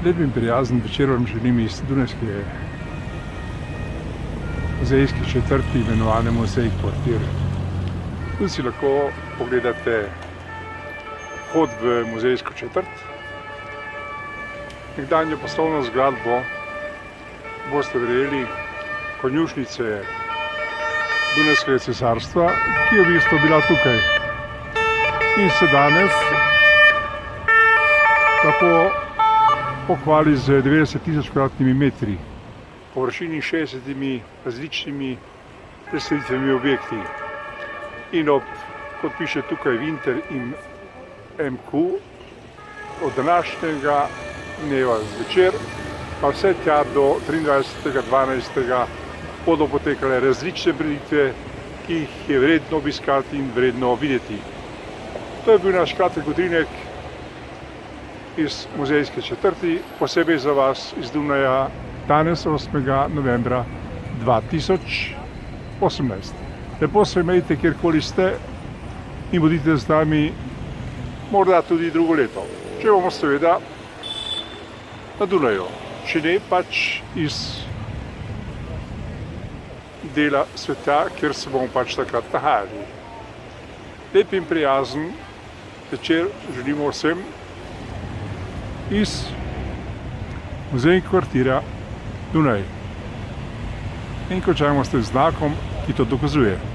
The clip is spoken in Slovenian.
Lep in prijazen večer vam želim iz dunajske muzejske četrti, imenovane Muzej Kvartir. Tu si lahko pogledate vhod v muzejsko četrt. Nekdanjo poslovno zgradbo, boste verjeli, konjušnice Dunajskega cesarstva, ki je v bistvu bila tukaj. In se danes lahko pohvali z 90.000 kvadratnimi metri, površini 60 različnimi predstavitvami objekti. In kot piše tukaj Winter in MQ, od današnjega dneva zvečer pa vse tja do 23.12. bodo potekale različne prireditve, ki jih je vredno obiskati in vredno videti. To je bil naš kratek utrinek iz muzejske četrti, posebej za vas iz Dunaja, danes 8. novembra 2018. Lepo se imejte, kjerkoli ste, in bodite z nami morda tudi drugo leto. Če bomo seveda na Dunaju, če ne pač iz dela sveta, kjer se bomo pač takrat nahajali. Lep in prijazen večer želimo vsem iz Muzejnega kvartira Dunaj. In končajmo s tem znakom, ki to dokazuje.